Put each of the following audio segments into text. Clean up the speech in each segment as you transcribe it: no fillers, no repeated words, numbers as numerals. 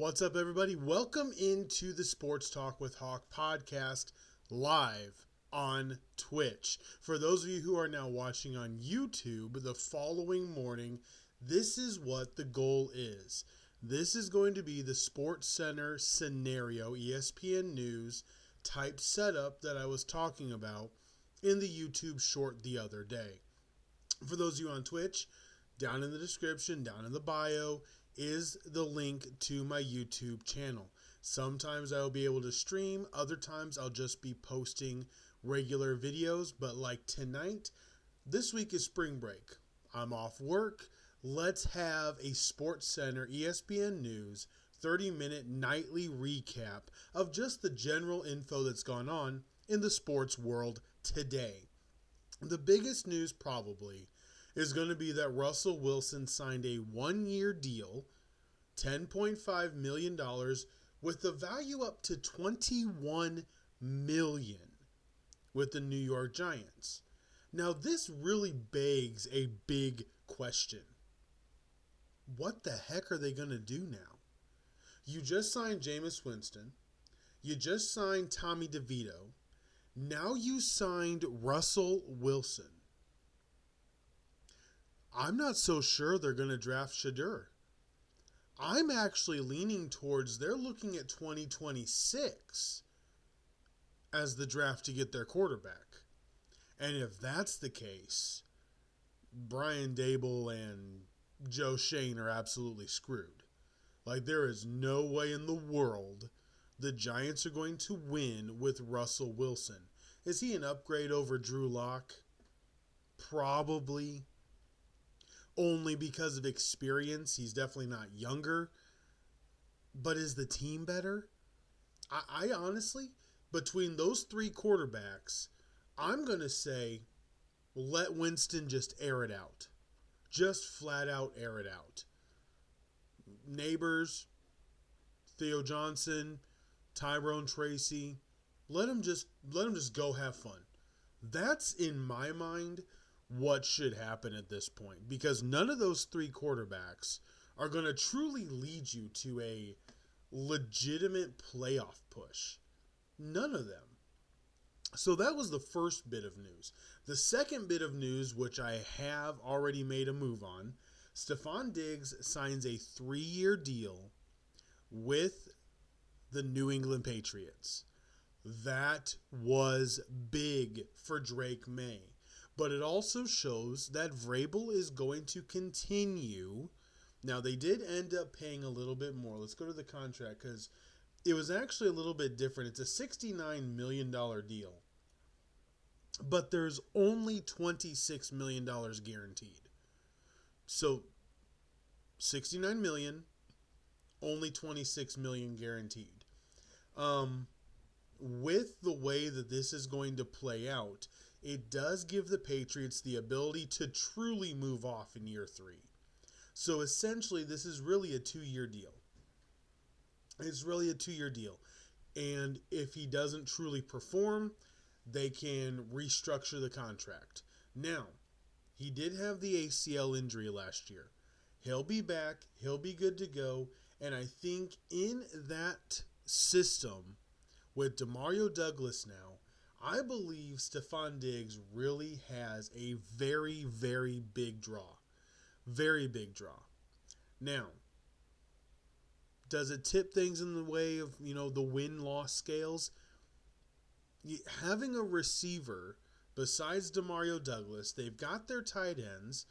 What's up, everybody? Welcome into the Sports Talk with Hawk podcast live on Twitch. For those of you who are now watching on YouTube the following morning, this is what the goal is. This is going to be the Sports Center scenario, ESPN News type setup that I was talking about in the YouTube short the other day. For those of you on Twitch, down in the description, down in the bio, is the link to my YouTube channel. Sometimes I'll be able to stream, other times I'll just be posting regular videos, but like tonight, this week is spring break. I'm off work. Let's have a Sports Center ESPN News 30-minute nightly recap of just the general info that's gone on in the sports world today. The biggest news probably is going to be that Russell Wilson signed a one-year deal, $10.5 million, with the value up to $21 million with the New York Giants. Now, this really begs a big question. What the heck are they going to do now? You just signed Jameis Winston. You just signed Tommy DeVito. Now you signed Russell Wilson. I'm not so sure they're going to draft Shedeur. I'm actually leaning towards they're looking at 2026 as the draft to get their quarterback. And if that's the case, Brian Dable and Joe Shane are absolutely screwed. Like, there is no way in the world the Giants are going to win with Russell Wilson. Is he an upgrade over Drew Lock? Probably. Only because of experience. He's definitely not younger. But is the team better? I honestly, between those three quarterbacks, I'm going to say let Winston just air it out. Just flat out air it out. Neighbors, Theo Johnson, Tyrone Tracy, let him just go have fun. That's, in my mind, what should happen at this point, because none of those three quarterbacks are going to truly lead you to a legitimate playoff push. None of them. So that was the first bit of news. The second bit of news, which I have already made a move on, Stefon Diggs signs a 3-year deal with the New England Patriots. That was big for Drake May. But it also shows that Vrabel is going to continue. Now, they did end up paying a little bit more. Let's go to the contract because it was actually a little bit different. It's a $69 million deal. But there's only $26 million guaranteed. So, $69 million, only $26 million guaranteed. With the way that this is going to play out, it does give the Patriots the ability to truly move off in year 3. So essentially, this is really a 2-year deal. It's really a 2-year deal. And if he doesn't truly perform, they can restructure the contract. Now, he did have the ACL injury last year. He'll be back. He'll be good to go. And I think in that system, with Demario Douglas now, I believe Stefon Diggs really has a very, very big draw. Very big draw. Now, does it tip things in the way of, the win-loss scales? Having a receiver besides Demario Douglas, they've got their tight ends.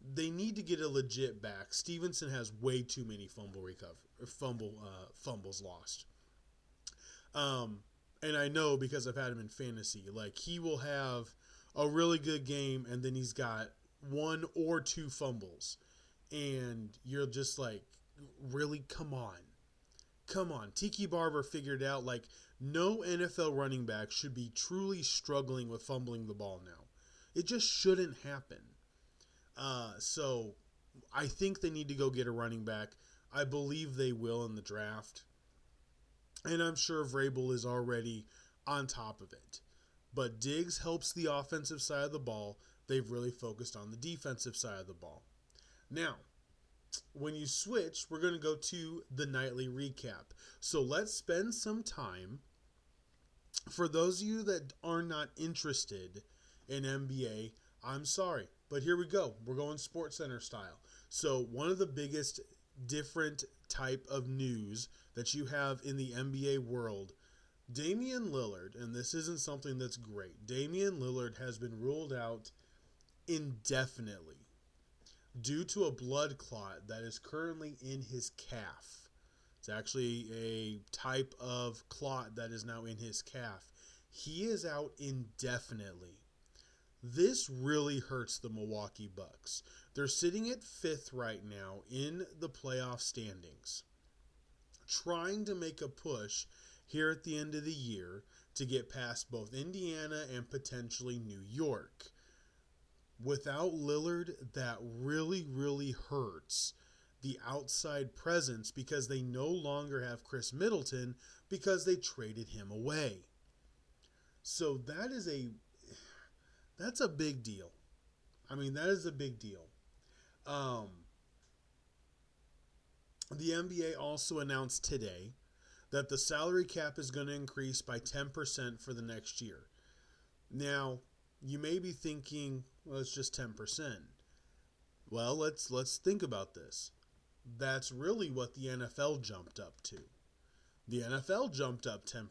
They need to get a legit back. Stevenson has way too many fumbles lost. And I know because I've had him in fantasy, like he will have a really good game and then he's got 1 or 2 fumbles. And you're just like, really? Come on. Tiki Barber figured out like no NFL running back should be truly struggling with fumbling the ball now. It just shouldn't happen. So I think they need to go get a running back. I believe they will in the draft. And I'm sure Vrabel is already on top of it. But Diggs helps the offensive side of the ball. They've really focused on the defensive side of the ball. Now, when you switch, we're going to go to the nightly recap. So let's spend some time. For those of you that are not interested in NBA, I'm sorry. But here we go. We're going SportsCenter style. So one of the biggest different type of news that you have in the NBA world, Damian Lillard, and this isn't something that's great, Damian Lillard has been ruled out indefinitely due to a blood clot that is currently in his calf. It's actually a type of clot that is now in his calf. He is out indefinitely. This really hurts the Milwaukee Bucks. They're sitting at 5th right now in the playoff standings, trying to make a push here at the end of the year to get past both Indiana and potentially New York. Without Lillard, that really, really hurts the outside presence because they no longer have Chris Middleton because they traded him away. So that's a big deal. I mean, that is a big deal. The NBA also announced today that the salary cap is going to increase by 10% for the next year. Now, you may be thinking, well, it's just 10%. Well, let's think about this. That's really what the NFL jumped up to. The NFL jumped up 10%.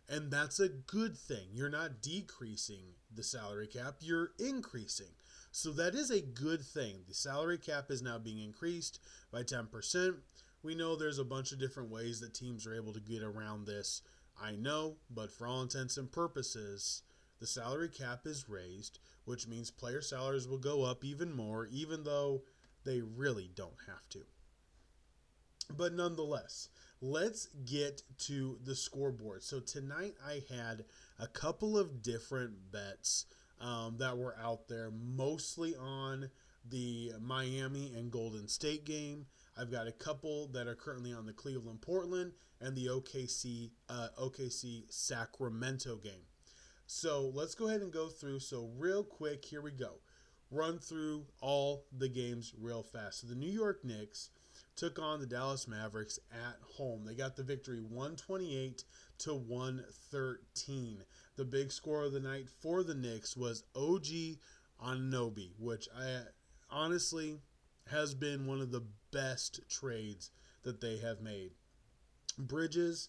And that's a good thing. You're not decreasing the salary cap, you're increasing. So that is a good thing. The salary cap is now being increased by 10%. We know there's a bunch of different ways that teams are able to get around this. I know, but for all intents and purposes, the salary cap is raised, which means player salaries will go up even more, even though they really don't have to. But nonetheless, let's get to the scoreboard. So tonight I had a couple of different bets that were out there, mostly on the Miami and Golden State game. I've got a couple that are currently on the Cleveland Portland and the OKC Sacramento game. So let's go ahead and go through. So real quick, here we go. Run through all the games real fast. So the New York Knicks took on the Dallas Mavericks at home. They got the victory 128 to 113. The big score of the night for the Knicks was OG Anunoby, which I honestly has been one of the best trades that they have made. Bridges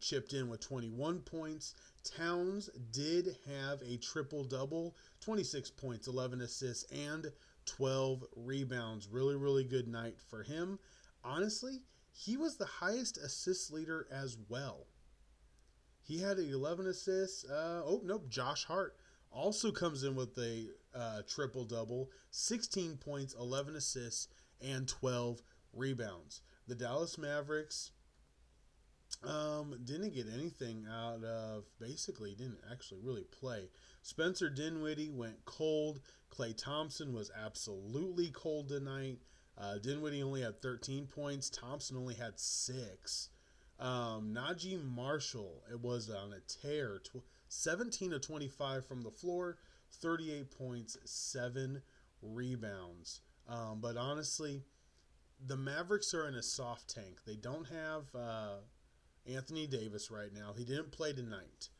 chipped in with 21 points. Towns did have a triple-double, 26 points, 11 assists, and 12 rebounds. Really, really good night for him. Honestly, he was the highest assist leader as well. He had 11 assists. Josh Hart also comes in with a triple-double, 16 points, 11 assists, and 12 rebounds. The Dallas Mavericks didn't get anything out of, basically didn't actually really play. Spencer Dinwiddie went cold. Klay Thompson was absolutely cold tonight. Dinwiddie only had 13 points. Thompson only had 6. Najee Marshall, it was on a tear. 17 of 25 from the floor, 38 points, 7 rebounds. But honestly, the Mavericks are in a soft tank. They don't have Anthony Davis right now. He didn't play tonight,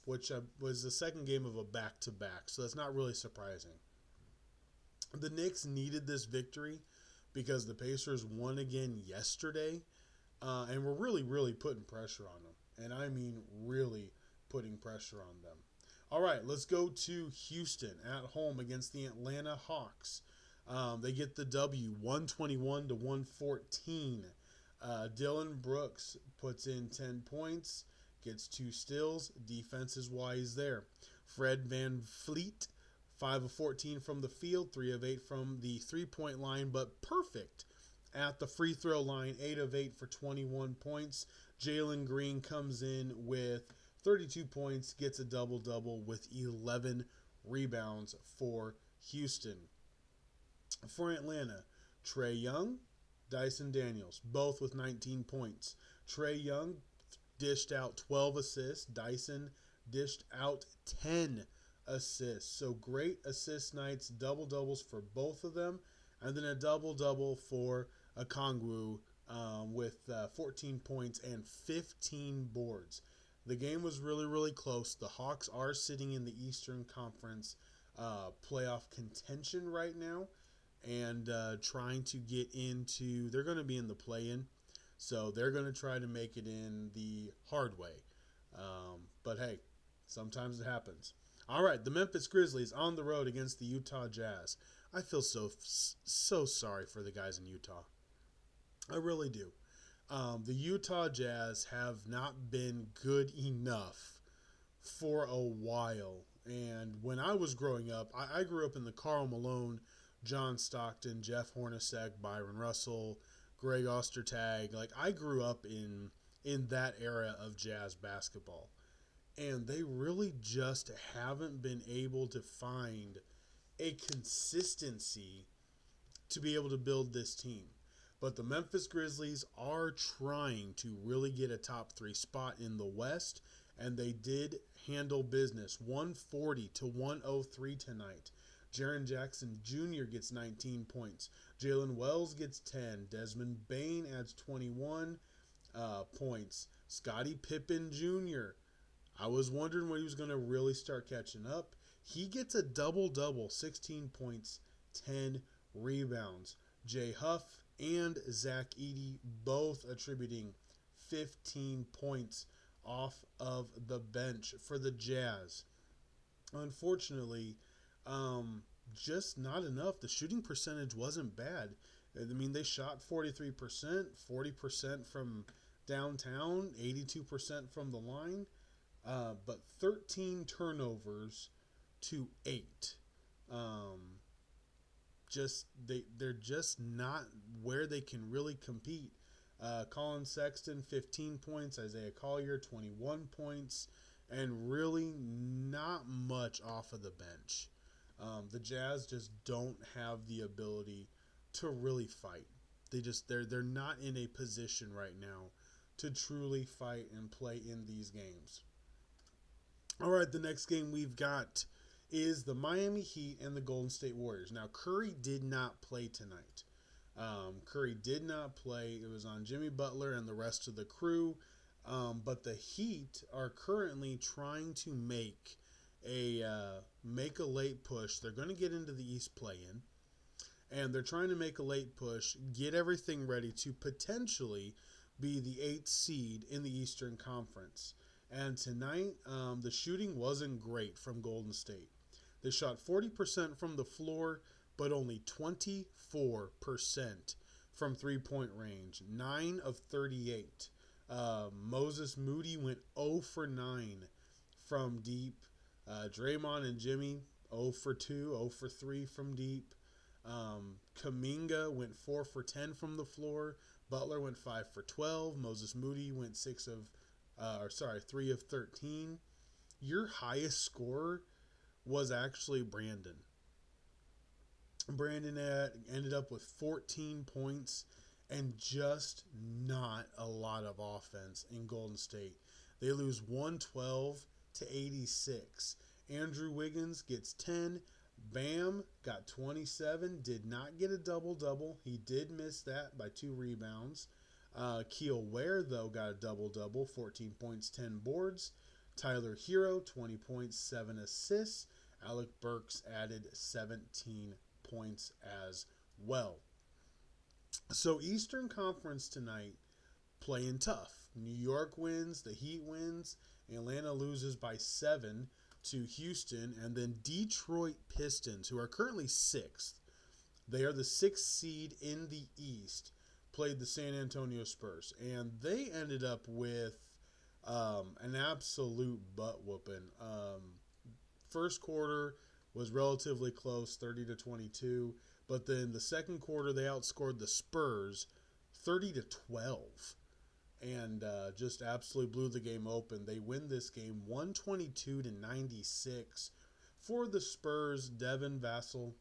which was the second game of a back-to-back, so that's not really surprising. The Knicks needed this victory because the Pacers won again yesterday, and were really, really putting pressure on them. And I mean really putting pressure on them. All right, let's go to Houston at home against the Atlanta Hawks. They get the W, 121 to 114. Dylan Brooks puts in 10 points, gets 2 steals. Defense is wise there. Fred VanVleet, 5 of 14 from the field, 3 of 8 from the three-point line, but perfect at the free throw line, 8 of 8 for 21 points. Jalen Green comes in with 32 points, gets a double-double with 11 rebounds for Houston. For Atlanta, Trae Young, Dyson Daniels, both with 19 points. Trae Young dished out 12 assists. Dyson dished out 10 assists. So great assist nights, double-doubles for both of them. And then a double-double for Okongwu with 14 points and 15 boards. The game was really, really close. The Hawks are sitting in the Eastern Conference playoff contention right now and trying to get into, they're going to be in the play-in, so they're going to try to make it in the hard way. But hey, sometimes it happens. All right, the Memphis Grizzlies on the road against the Utah Jazz. I feel so sorry for the guys in Utah. I really do. The Utah Jazz have not been good enough for a while. And when I was growing up, I grew up in the Karl Malone, John Stockton, Jeff Hornacek, Byron Russell, Greg Ostertag. Like, I grew up in that era of Jazz basketball. And they really just haven't been able to find a consistency to be able to build this team. But the Memphis Grizzlies are trying to really get a top 3 spot in the West, and they did handle business 140 to 103 tonight. Jaren Jackson Jr. gets 19 points. Jalen Wells gets 10. Desmond Bane adds 21 points. Scottie Pippen Jr., I was wondering when he was going to really start catching up. He gets a double-double, 16 points, 10 rebounds. Jay Huff and Zach Edey both attributing 15 points off of the bench for the Jazz. Unfortunately, just not enough. The shooting percentage wasn't bad. I mean, they shot 43%, 40% from downtown, 82% from the line, but 13 turnovers to 8. They're just not where they can really compete. Colin Sexton, 15 points. Isaiah Collier, 21 points. And really not much off of the bench. The Jazz just don't have the ability to really fight. They're not in a position right now to truly fight and play in these games. All right, the next game we've got is the Miami Heat and the Golden State Warriors. Now, Curry did not play tonight. Curry did not play. It was on Jimmy Butler and the rest of the crew. But the Heat are currently trying to make a late push. They're going to get into the East play-in, and they're trying to make a late push, get everything ready to potentially be the 8th seed in the Eastern Conference. And tonight, the shooting wasn't great from Golden State. They shot 40% from the floor, but only 24% from three-point range, 9 of 38. Moses Moody went 0 for 9 from deep. Draymond and Jimmy 0 for 2, 0 for 3 from deep. Kuminga went 4 for 10 from the floor. Butler went 5 for 12. Moses Moody went 3 of 13. Your highest scorer was actually Brandon. Brandon ended up with 14 points and just not a lot of offense in Golden State. They lose 112 to 86. Andrew Wiggins gets 10. Bam got 27. Did not get a double-double. He did miss that by 2 rebounds. Keel Ware, though, got a double-double, 14 points, 10 boards. Tyler Hero, 20 points, 7 assists. Alec Burks added 17 points as well. So Eastern Conference tonight, playing tough. New York wins, the Heat wins, Atlanta loses by 7 to Houston, and then Detroit Pistons, who are currently 6th. They are the 6th seed in the East, played the San Antonio Spurs, and they ended up with an absolute butt whooping. First quarter was relatively close, 30 to 22. But then the second quarter, they outscored the Spurs 30 to 12 and just absolutely blew the game open. They win this game 122 to 96. For the Spurs, Devin Vassell,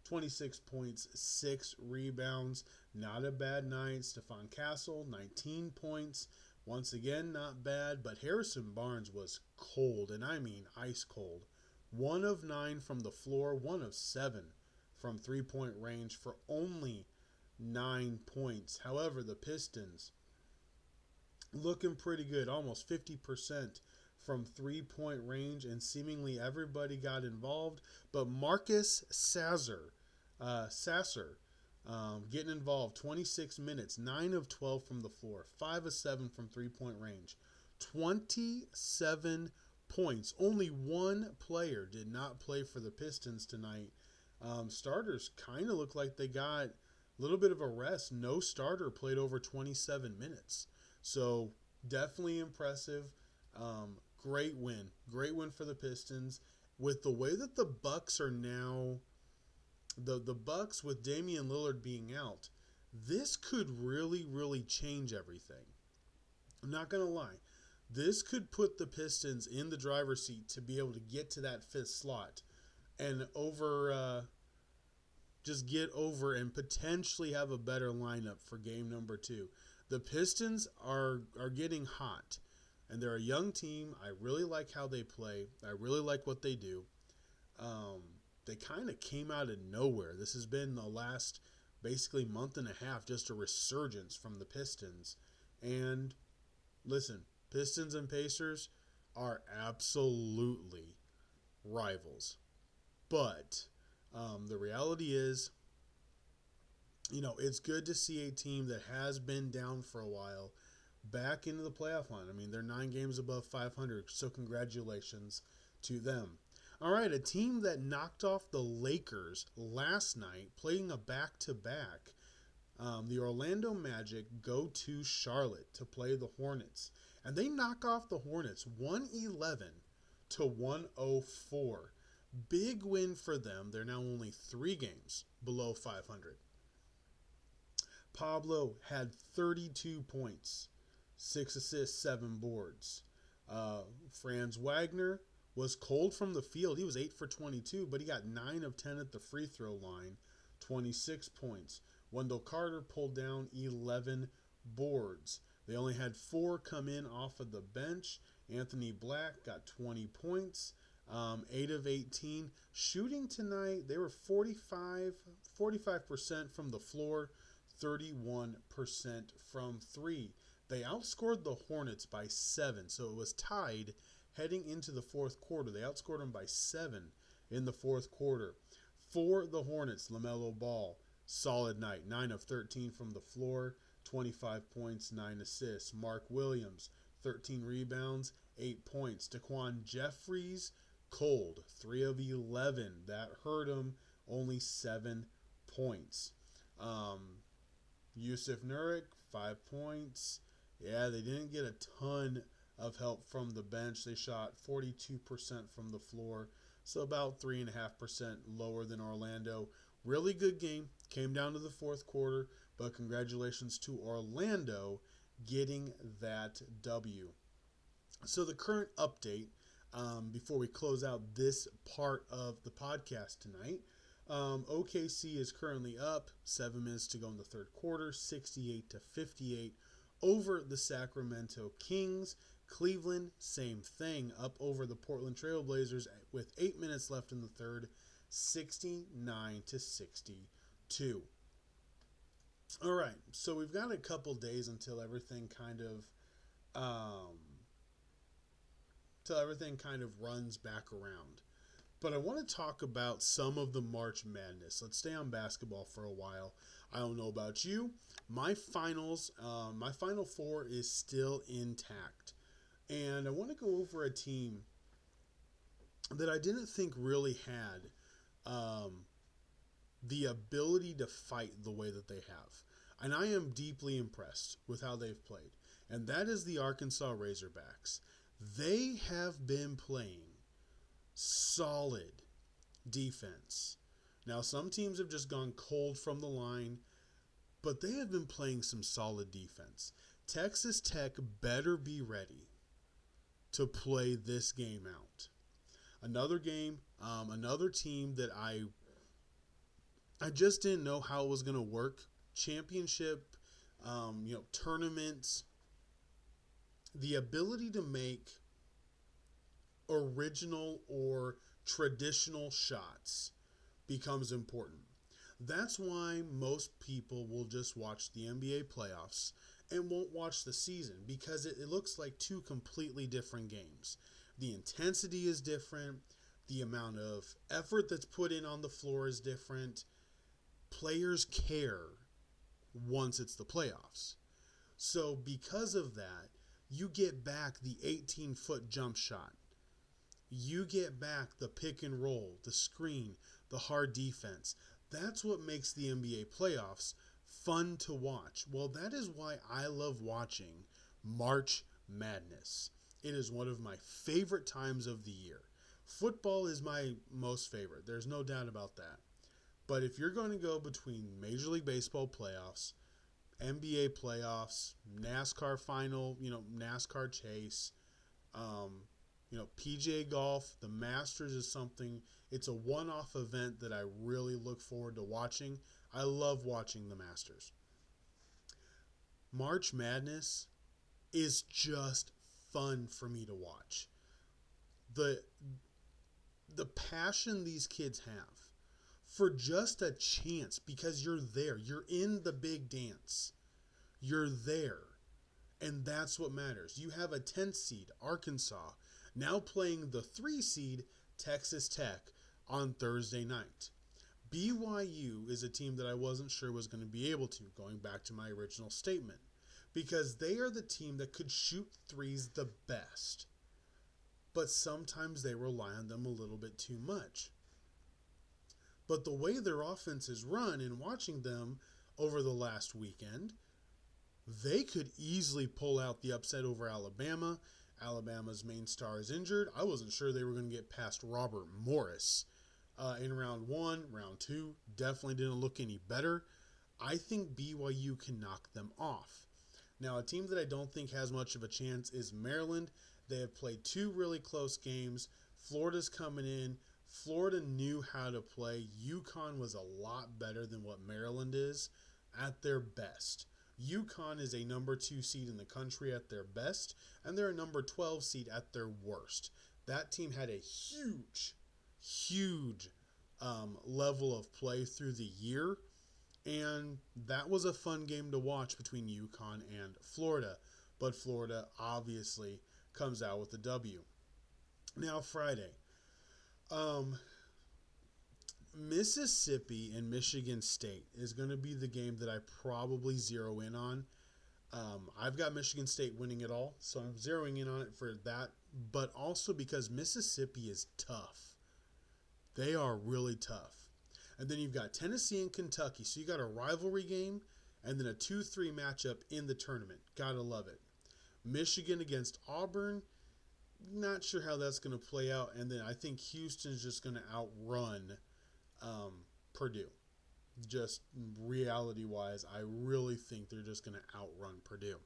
26 points, 6 rebounds. Not a bad night. Stephon Castle, 19 points. Once again, not bad. But Harrison Barnes was cold, and I mean ice cold. 1 of 9 from the floor, 1 of 7 from three-point range for only 9 points. However, the Pistons looking pretty good, almost 50% from three-point range, and seemingly everybody got involved. But Marcus Sasser getting involved, 26 minutes, 9 of 12 from the floor, 5 of 7 from three-point range, 27 points. Only one player did not play for the Pistons tonight. Starters kind of look like they got a little bit of a rest. No starter played over 27 minutes. So definitely impressive. Great win. Great win for the Pistons. With the way that the Bucks are now, the Bucks with Damian Lillard being out, this could really, really change everything. I'm not going to lie. This could put the Pistons in the driver's seat to be able to get to that 5th slot and get over and potentially have a better lineup for game number 2. The Pistons are getting hot, and they're a young team. I really like how they play. I really like what they do. They kind of came out of nowhere. This has been the last basically month and a half, just a resurgence from the Pistons. And listen, Pistons and Pacers are absolutely rivals. But the reality is It's good to see a team that has been down for a while back into the playoff line. I mean, they're 9 games above 500, so congratulations to them. All right, a team that knocked off the Lakers last night, playing a back-to-back. The Orlando Magic go to Charlotte to play the Hornets, and they knock off the Hornets 111 to 104. Big win for them. They're now only 3 games below 500. Pablo had 32 points, 6 assists, 7 boards. Franz Wagner was cold from the field. He was 8 for 22, but he got 9 of 10 at the free throw line, 26 points. Wendell Carter pulled down 11 boards. They only had 4 come in off of the bench. Anthony Black got 20 points, 8 of 18. Shooting tonight, they were 45% from the floor, 31% from 3. They outscored the Hornets by 7, so it was tied heading into the fourth quarter. They outscored them by 7 in the fourth quarter. For the Hornets, LaMelo Ball, solid night, 9 of 13 from the floor, 25 points, 9 assists. Mark Williams, 13 rebounds, 8 points. Daquan Jeffries, cold, 3 of 11. That hurt him, only 7 points. Yusuf Nurkic, 5 points. Yeah, they didn't get a ton of help from the bench. They shot 42% from the floor, so about 3.5% lower than Orlando. Really good game. Came down to the fourth quarter, but congratulations to Orlando getting that W. So the current update, before we close out this part of the podcast tonight, OKC is currently up 7 minutes to go in the third quarter, 68-58 over the Sacramento Kings. Cleveland, same thing, up over the Portland Trail Blazers with 8 minutes left in the third, 69-62. All right, so we've got a couple days until everything kind of runs back around. But I want to talk about some of the March Madness. Let's stay on basketball for a while. I don't know about you. My Final Four is still intact. And I want to go over a team that I didn't think really had the ability to fight the way that they have. And I am deeply impressed with how they've played. And that is the Arkansas Razorbacks. They have been playing solid defense. Now, some teams have just gone cold from the line, but they have been playing some solid defense. Texas Tech better be ready to play this game out. Another game, another team that I just didn't know how it was going to work. Championship, tournaments, the ability to make original or traditional shots becomes important. That's why most people will just watch the NBA playoffs and won't watch the season, because it looks like 2 completely different games. The intensity is different. The amount of effort that's put in on the floor is different. Players care once it's the playoffs. So because of that, you get back the 18-foot jump shot. You get back the pick and roll, the screen, the hard defense. That's what makes the NBA playoffs fun to watch. Well, that is why I love watching March Madness. It is one of my favorite times of the year. Football is my most favorite. There's no doubt about that. But if you're going to go between Major League Baseball playoffs, NBA playoffs, NASCAR final, NASCAR chase, PGA golf, the Masters is something. It's a one-off event that I really look forward to watching. I love watching the Masters. March Madness is just fun for me to watch. The passion these kids have for just a chance, because you're there. You're in the big dance. You're there. And that's what matters. You have a 10th seed, Arkansas, now playing the 3 seed, Texas Tech, on Thursday night. BYU is a team that I wasn't sure was going to be able to, going back to my original statement, because they are the team that could shoot threes the best, but sometimes they rely on them a little bit too much. But the way their offense is run, and watching them over the last weekend, they could easily pull out the upset over Alabama. Alabama's main star is injured. I wasn't sure they were going to get past Robert Morris in round 1. Round 2 definitely didn't look any better. I think BYU can knock them off. Now, a team that I don't think has much of a chance is Maryland. They have played 2 really close games. Florida's coming in. Florida knew how to play. UConn was a lot better than what Maryland is at their best. UConn is a number 2 seed in the country at their best, and they're a number 12 seed at their worst. That team had a huge level of play through the year, and that was a fun game to watch between UConn and Florida. But Florida obviously comes out with the W. Now, Friday. Mississippi and Michigan State is going to be the game that I probably zero in on. I've got Michigan State winning it all, so I'm zeroing in on it for that, but also because Mississippi is tough. They are really tough. And then you've got Tennessee and Kentucky, so you got a rivalry game and then a 2-3 matchup in the tournament. Gotta love it. Michigan against Auburn, not sure how that's going to play out, and then I think Houston's just going to outrun Purdue. Just reality-wise, I really think they're just going to outrun Purdue.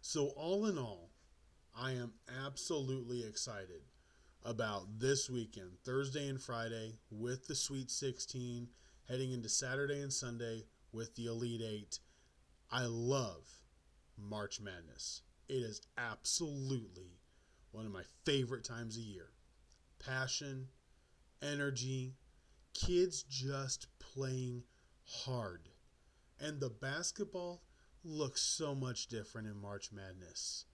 So all in all, I am absolutely excited about this weekend, Thursday and Friday, with the Sweet 16, heading into Saturday and Sunday with the Elite Eight. I love March Madness. It is absolutely one of my favorite times of year. Passion, energy, kids just playing hard. And the basketball looks so much different in March Madness.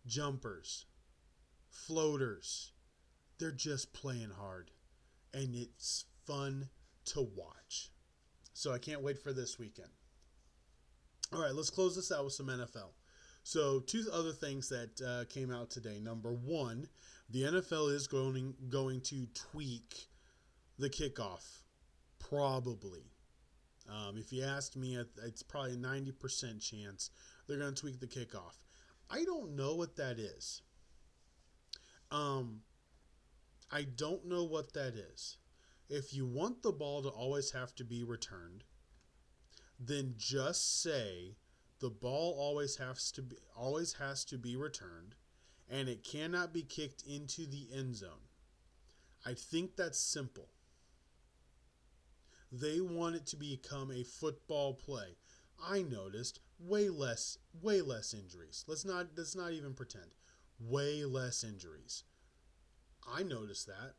Jumpers, floaters, they're just playing hard. And it's fun to watch. So I can't wait for this weekend. All right, let's close this out with some NFL. So 2 other things that came out today. Number 1, the NFL is going to tweak the kickoff, probably. If you asked me, it's probably a 90% chance they're going to tweak the kickoff. I don't know what that is. I don't know what that is. If you want the ball to always have to be returned, then just say the ball always has to be returned, and it cannot be kicked into the end zone. I think that's simple. They want it to become a football play. I noticed way less injuries. Let's not even pretend. Way less injuries. I noticed that.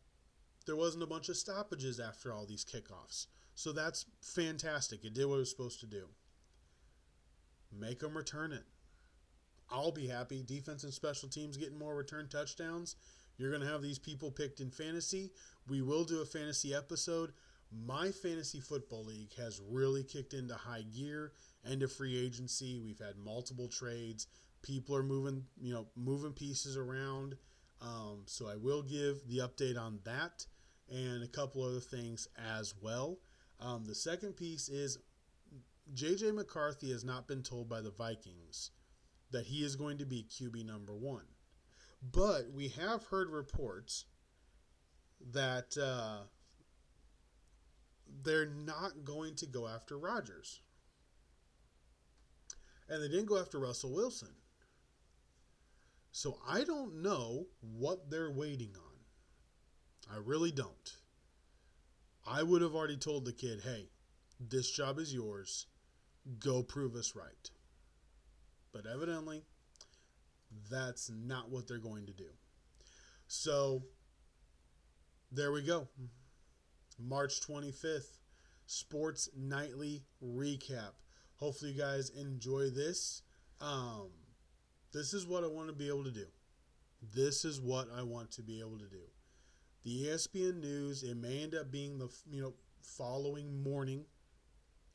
There wasn't a bunch of stoppages after all these kickoffs. So that's fantastic. It did what it was supposed to do. Make them return it. I'll be happy. Defense and special teams getting more return touchdowns. You're going to have these people picked in fantasy. We will do a fantasy episode. My fantasy football league has really kicked into high gear. End of free agency. We've had multiple trades. People are moving pieces around. So I will give the update on that and a couple other things as well. The second piece is J.J. McCarthy has not been told by the Vikings that he is going to be QB number 1. But we have heard reports that they're not going to go after Rodgers. And they didn't go after Russell Wilson. So I don't know what they're waiting on. I really don't. I would have already told the kid, hey, this job is yours. Go prove us right. But evidently, that's not what they're going to do. So, there we go. March 25th, Sports Nightly Recap. Hopefully you guys enjoy this. This is what I want to be able to do. This is what I want to be able to do. the ESPN news. It may end up being the following morning,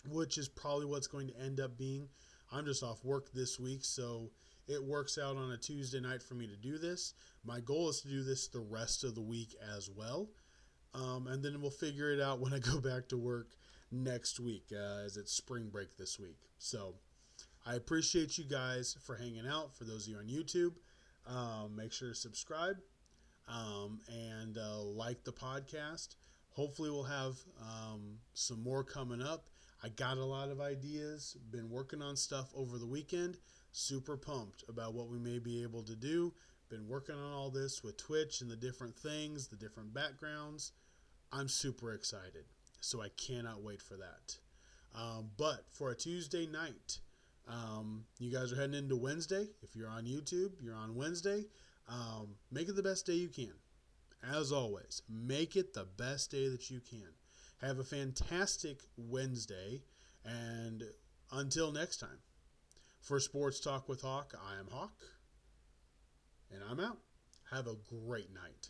which is probably what's going to end up being. I'm just off work this week, so it works out on a Tuesday night for me to do this. My goal is to do this the rest of the week as well, and then we'll figure it out when I go back to work next week, as it's spring break this week. So I appreciate you guys for hanging out. For those of you on YouTube, make sure to subscribe and like the podcast. Hopefully we'll have some more coming up. I got a lot of ideas, been working on stuff over the weekend. Super pumped about what we may be able to do. Been working on all this with Twitch and the different things, the different backgrounds. I'm super excited, so I cannot wait for that. But for a Tuesday night, you guys are heading into Wednesday. If you're on YouTube, you're on Wednesday. Make it the best day you can. As always, make it the best day that you can. Have a fantastic Wednesday, and until next time, for Sports Talk with Hawk, I am Hawk, and I'm out. Have a great night.